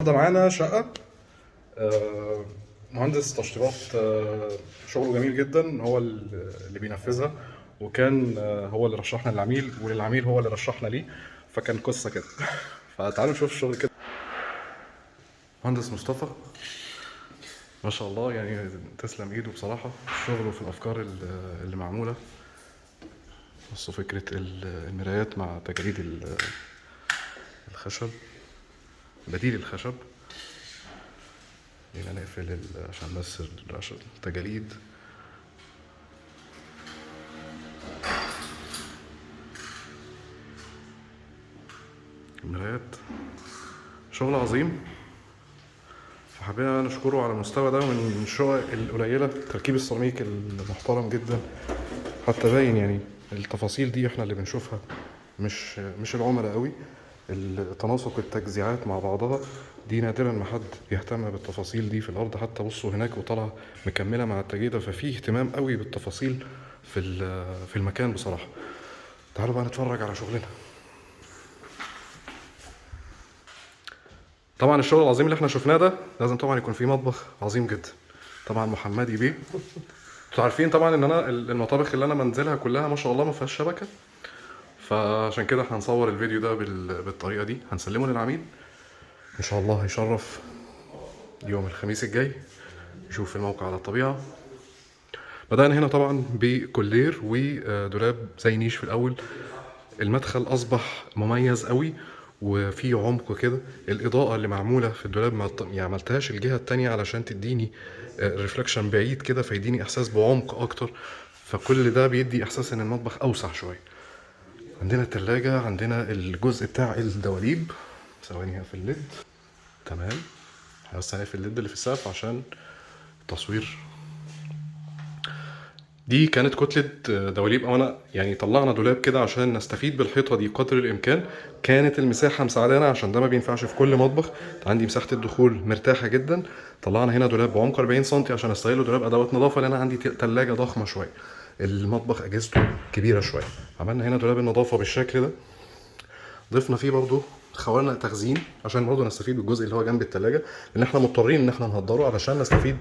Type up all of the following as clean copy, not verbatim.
النهارده معانا شقة. مهندس تشطيبات، شغله جميل جدا، هو اللي بينفذها. وكان هو اللي رشحنا للعميل، وللعميل هو اللي رشحنا ليه. فكان قصة كده. فتعالوا نشوف الشغل كده. مهندس مصطفى ما شاء الله، يعني تسلم ايده بصراحة. شغله في الأفكار اللي معمولة. بصوا فكرة المرايات مع تجريد الخشب، بديل الخشب. هنا نقفل عشان بس التجاليد. المرايات شغل عظيم، فحبينا نشكره على المستوى ده. من الشقق القليلة تركيب السيراميك المحترم جدا، حتى باين يعني التفاصيل دي احنا اللي بنشوفها، مش العملاء قوي. التناسق التجزيعات مع بعضها دي نادرا ما حد يهتم بالتفاصيل دي في الارض. حتى بصوا هناك وطالعه مكمله مع التجريده، ففي اهتمام قوي بالتفاصيل في المكان بصراحه. تعالوا بقى نتفرج على شغلنا. طبعا الشغل العظيم اللي احنا شفناه ده لازم طبعا يكون فيه مطبخ عظيم جدا. طبعا محمدي بيه، انتوا عارفين طبعا ان انا المطابخ اللي انا منزلها كلها ما شاء الله ما فيهاش شبكه. فعشان كده هنصور الفيديو ده بالطريقه دي، هنسلمه للعميل ان شاء الله. هيشرف يوم الخميس الجاي يشوف الموقع على الطبيعه. بدأنا هنا طبعا بكولير ودولاب زي نيش في الأول. المدخل أصبح مميز قوي وفي عمق كده. الإضاءة اللي معمولة في الدولاب يعني عملتهاش الجهة التانية علشان تديني ريفلكشن بعيد كده، فيديني إحساس بعمق أكتر. فكل ده بيدي إحساس إن المطبخ أوسع شوية. عندنا التلاجة، عندنا الجزء بتاع الدواليب. ثواني هقفل الليد. تمام، بس هنقفل الليد اللي في السقف عشان التصوير. دي كانت كتلة دواليب، او انا يعني طلعنا دولاب كده عشان نستفيد بالحيطة دي قدر الامكان. كانت المساحة مساعدانا عشان ده ما بينفعش في كل مطبخ. عندي مساحة الدخول مرتاحة جدا. طلعنا هنا دولاب بعمق 40 سم عشان استغله دولاب ادوات نظافة، لان انا عندي تلاجة ضخمة شوية. المطبخ اجهزته كبيرة شوية. عملنا هنا دولاب النظافة بالشكل ده. ضفنا فيه برضو خوانق تخزين عشان برضو نستفيد بالجزء اللي هو جنب التلاجة، لان احنا مضطرين ان احنا نهدره علشان نستفيد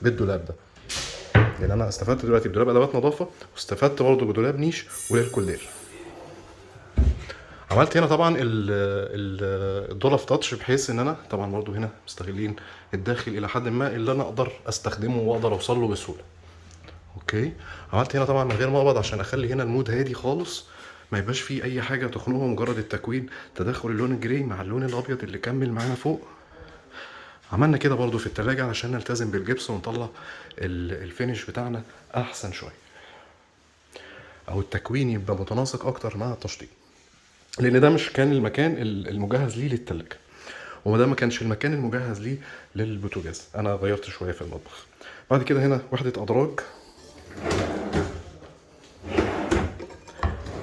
بالدولاب ده. يعني انا استفدت دلوقتي بدولاب ادوات نظافه، واستفدت برضه بدولاب نيش وللكولير. عملت هنا طبعا الدولاب تاتش، بحيث ان انا طبعا برضه هنا مستغلين الداخل الى حد ما اللي انا اقدر استخدمه واقدر اوصل له بسهوله. اوكي، عملت هنا طبعا من غير مقبض عشان اخلي هنا المود هادي خالص، ما يبقاش فيه اي حاجه تخنقه، مجرد التكوين تدخل اللون الجراي مع اللون الابيض اللي كمل معانا فوق. عملنا كده برضو في التلاجة علشان نلتزم بالجبس ونطلع الفينش بتاعنا احسن شويه، او التكوين يبقى متناسق اكتر مع التشطيب. لان ده مش كان المكان المجهز ليه للتلاجة، وده ما كانش المكان المجهز ليه للبوتاجاز. انا غيرت شويه في المطبخ. بعد كده هنا وحده ادراج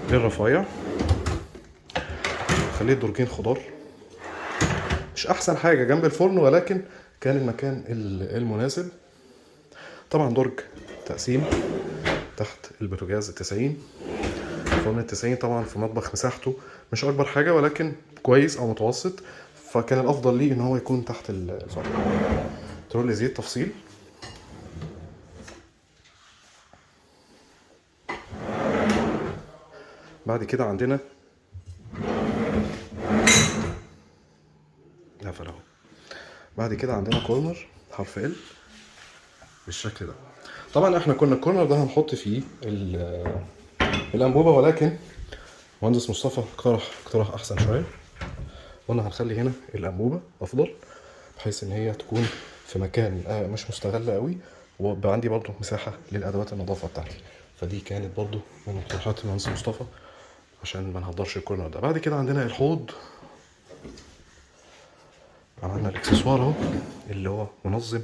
للرفايع. خليت درجين خضار، مش احسن حاجه جنب الفرن، ولكن كان المكان المناسب. طبعا درج تقسيم تحت البوتاجاز 90. فرن ال90 طبعا في مطبخ مساحته مش اكبر حاجه، ولكن كويس او متوسط، فكان الافضل ليه ان هو يكون تحت الفرن. ترول زيت تفصيل. بعد كده عندنا قفل اهو. بعد كده عندنا كورنر حرف ال بالشكل ده. طبعا احنا كنا الكورنر ده هنحط فيه الانبوبه، ولكن مهندس مصطفى اقترح احسن شويه. قلنا هنخلي هنا الانبوبه افضل، بحيث ان هي تكون في مكان مش مستغل قوي، ويبقى عندي برضو مساحه للادوات النظافه بتاعتي. فدي كانت برضو من اقتراحات المهندس مصطفى عشان ما نهدرش الكورنر ده. بعد كده عندنا الحوض. عملنا الاكسسوار اهو اللي هو منظم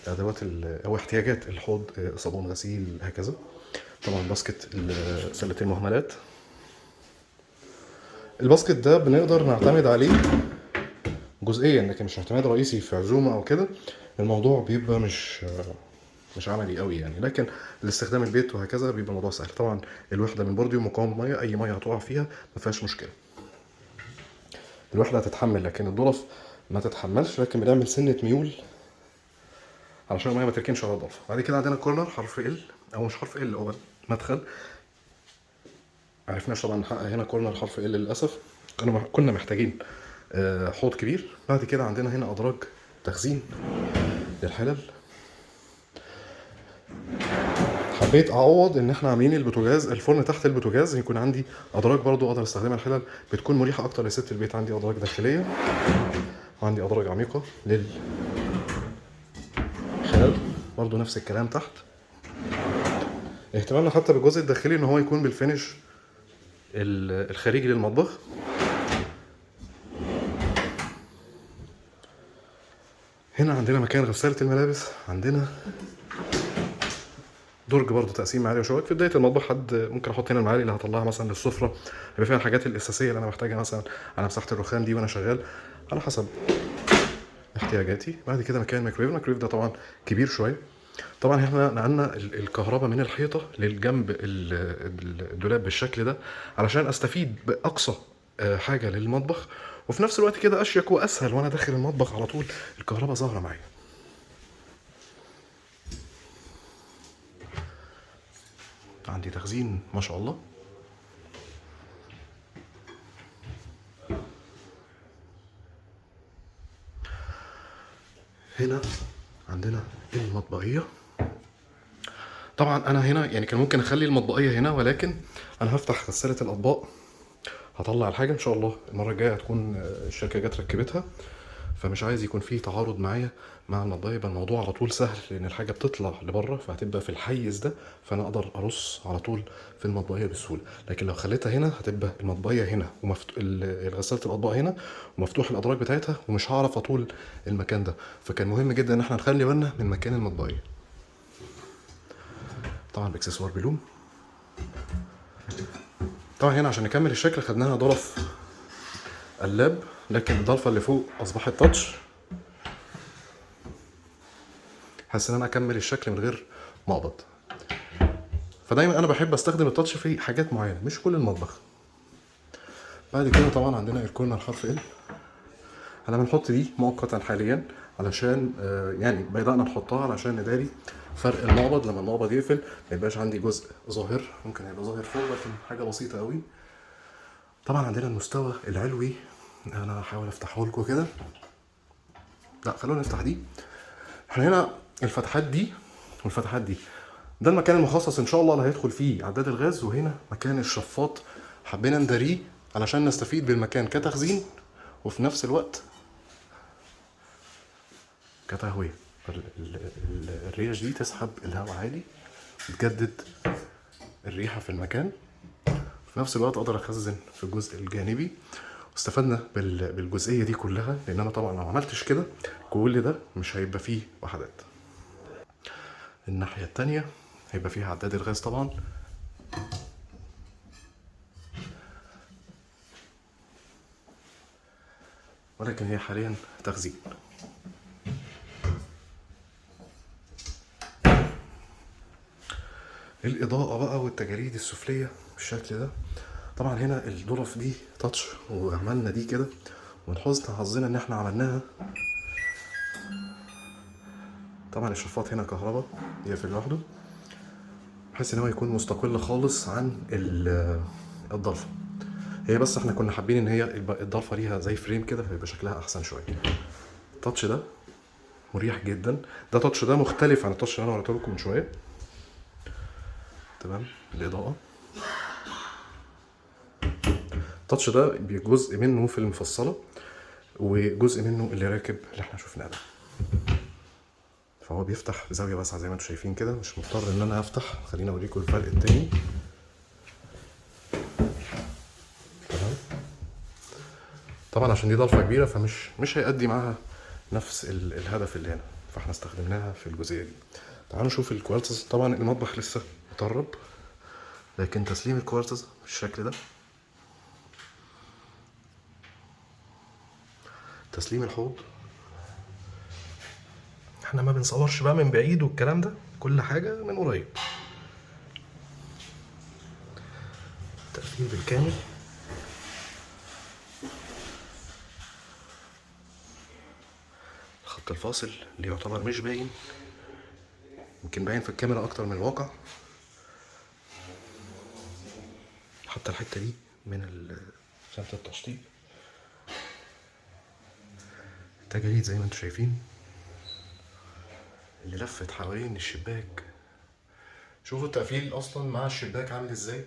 ادوات او احتياجات الحوض، صابون غسيل هكذا. طبعا باسكت سله المهملات. الباسكت ده بنقدر نعتمد عليه جزئيا، لكن مش اعتماد رئيسي في عزومه او كده. الموضوع بيبقى مش عملي قوي يعني، لكن الاستخدام البيت وهكذا بيبقى الموضوع سهل. طبعا الوحده من بورديوم مقاومه ميه، اي ميه هتقع فيها ما فيهاش مشكله، الوحده هتتحمل. لكن الضرف ما تتحملش، لكن بنعمل سنه ميول علشان الميه ما تركنش على الضلفه. بعد كده عندنا كورنر حرف ال، او مش حرف ال، هو مدخل. عرفناش طبعا نحقق هنا كورنر حرف ال للاسف، كنا محتاجين حوض كبير. بعد كده عندنا هنا ادراج تخزين للحلل. حبيت اعوض ان احنا عاملين البوتاجاز الفرن تحت البوتاجاز، يكون عندي ادراج برضو اقدر استخدمها. الحلل بتكون مريحه اكتر لست البيت. عندي ادراج داخليه وعندي ادراج عميقه للحلل، برضو نفس الكلام تحت. اهتمامنا حتى بالجزء الداخلي ان هو يكون بالفينش الخارجي للمطبخ. هنا عندنا مكان غسالة الملابس، عندنا درج برضه تقسيم معالي وشوك. في بدايه المطبخ حد ممكن احط هنا المعالي اللي هطلعها مثلا للسفره، يبقى فيها الحاجات الاساسيه اللي انا محتاجها مثلا على مساحه الرخام دي وانا شغال على حسب احتياجاتي. بعد كده مكان ميكرويف. الميكرويف ده طبعا كبير شويه. طبعا احنا نقلنا الكهرباء من الحيطه للجنب الدولاب بالشكل ده علشان استفيد باقصى حاجه للمطبخ، وفي نفس الوقت كده اشيك واسهل وانا داخل المطبخ على طول الكهرباء ظاهره معايا. عندي تخزين ما شاء الله. هنا عندنا المطبخية. طبعا انا هنا يعني كان ممكن اخلي المطبخية هنا، ولكن انا هفتح غسالة الاطباق، هطلع الحاجة ان شاء الله المرة الجاية هتكون الشركة جت ركبتها، فمش عايز يكون فيه تعارض معايا مع المطبخية، يبقى الموضوع على طول سهل لان الحاجة بتطلع لبره فهتبقى في الحيز ده، فانا اقدر ارص على طول في المطبخية بسهولة. لكن لو خليتها هنا هتبقى المطبخية هنا غسالة الاطباق هنا ومفتوح الادراج بتاعتها، ومش هعرف اطول المكان ده. فكان مهم جدا ان احنا نخلي بالنا من مكان المطبخية. طبعا باكسسوار بلوم. طبعا هنا عشان نكمل الشكل خدناها ضرف قلاب، لكن الضلفه اللي فوق اصبحت تاتش. حاسس ان انا اكمل الشكل من غير ما اقبض، فدايما انا بحب استخدم التاتش في حاجات معينه مش كل المطبخ. بعد كده طبعا عندنا الكورنر حرف ال. انا بنحط دي مؤقتا حاليا علشان يعني بدأنا نحطها علشان نداري فرق المقبض لما المقبض يقفل، ما يبقاش عندي جزء ظاهر. ممكن يبقى ظاهر فوق لكن حاجه بسيطه قوي. طبعا عندنا المستوى العلوي، انا هحاول افتحه لكم كده. لا خلونا نفتح دي. احنا هنا الفتحات دي والفتحات دي، ده المكان المخصص ان شاء الله اللي هيدخل فيه عداد الغاز، وهنا مكان الشفاط حبينا نداريه علشان نستفيد بالمكان كتخزين وفي نفس الوقت كتهوية. الريش دي تسحب الهواء عادي، تجدد الريحة في المكان، في نفس الوقت اقدر اخزن في الجزء الجانبي. واستفدنا بالجزئية دي كلها، لان انا طبعا لو عملتش كده كل ده مش هيبقى فيه وحدات. الناحية التانية هيبقى فيها عداد الغاز طبعا، ولكن هي حاليا تخزين. الإضاءة بقى والتجاريد السفلية بالشكل ده. طبعا هنا الظرف دي تاتش وعملنا دي كده، ومن حسن حظنا ان احنا عملناها. طبعا الشفاط هنا كهرباء يقفل لوحده بحيث ان هو يكون مستقل خالص عن الضلفة. هي بس احنا كنا حابين ان هي الضلفة ليها زي فريم كده فيبقى شكلها احسن شوية. التاتش ده مريح جدا. ده تاتش ده مختلف عن التاتش اللي انا وريته لكم من شوية. تمام. الإضاءة، التاتش ده جزء منه في المفصلة وجزء منه اللي راكب اللي احنا شفناه ده، فهو بيفتح بزاوية واسعة زي ما انتم شايفين كده، مش مضطر ان انا افتح. خليني اوريكم الفرق التاني. تمام. طبعا عشان دي ضلفة كبيرة فمش هيأدي معاها نفس الهدف اللي هنا، فاحنا استخدمناها في الجزئية دي. تعالوا نشوف الكوارتز. طبعا المطبخ لسه مطرب، لكن تسليم الكوارتز بالشكل ده، تسليم الحوض. احنا ما بنصورش بقى من بعيد والكلام ده، كل حاجة من قريب. تقفيل بالكامل. الخط الفاصل اللي يعتبر مش باين، يمكن باين في الكاميرا اكتر من الواقع. حتى الحته دي من خامة التشطيب، التجاعيد زي ما انتم شايفين اللي لفت حوالين الشباك. شوفوا التقفيل اصلا مع الشباك عامل ازاي.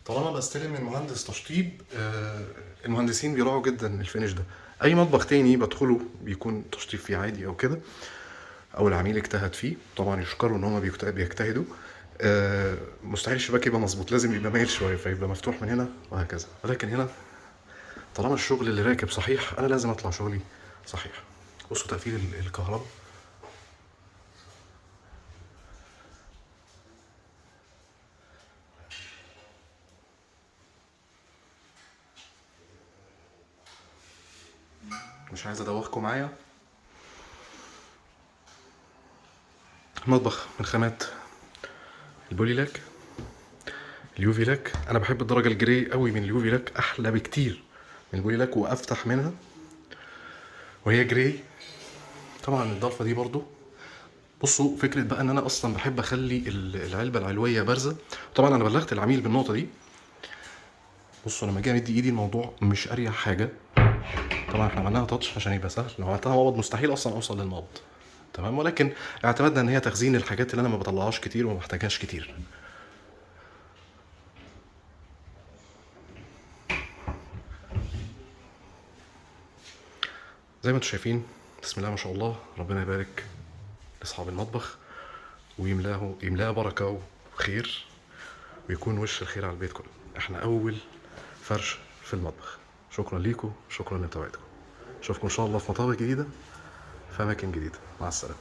طالما بستلم من مهندس تشطيب، المهندسين بيراعوا جدا الفينش ده. اي مطبخ تاني بدخله بيكون تشطيب فيه عادي او كده، او العميل اجتهد فيه، طبعا يشكروا ان هم بيجتهدوا. مستحيل الشباك يبقى مظبوط، لازم يبقى مايل شويه فيبقى مفتوح من هنا وهكذا. ولكن هنا طالما الشغل اللي راكب صحيح، انا لازم اطلع شغلي صحيح. بصوا تقفيل الكهرباء، مش عايز ادوخكم معايا. المطبخ من خامات البولي لاك، اليوفي لاك. انا بحب الدرجه الجري قوي من اليوفي لاك، احلى بكتير من البولي لاك وافتح منها وهي جري. طبعا الضلفه دي برضو. بصوا فكره بقى ان انا اصلا بحب اخلي العلبه العلويه بارزه. طبعا انا بلغت العميل بالنقطه دي. بصوا لما اجي امد ايدي الموضوع مش اريح حاجه. طبعا احنا عملناها تاتش عشان يبقى سهل، لو عملتها مقبض مستحيل اصلا اوصل للمقبض، تمام. ولكن اعتمدنا ان هي تخزين الحاجات اللي انا ما بطلعهاش كتير وما بحتاجهاش كتير. زي ما انتم شايفين، بسم الله ما شاء الله، ربنا يبارك لاصحاب المطبخ ويملاه بركه وخير، ويكون وش الخير على البيت كله. احنا اول فرش في المطبخ. شكرا ليكم، شكرا لمتابعتكم. اشوفكم ان شاء الله في مطابخ جديده، في اماكن جديده. مع السلامه.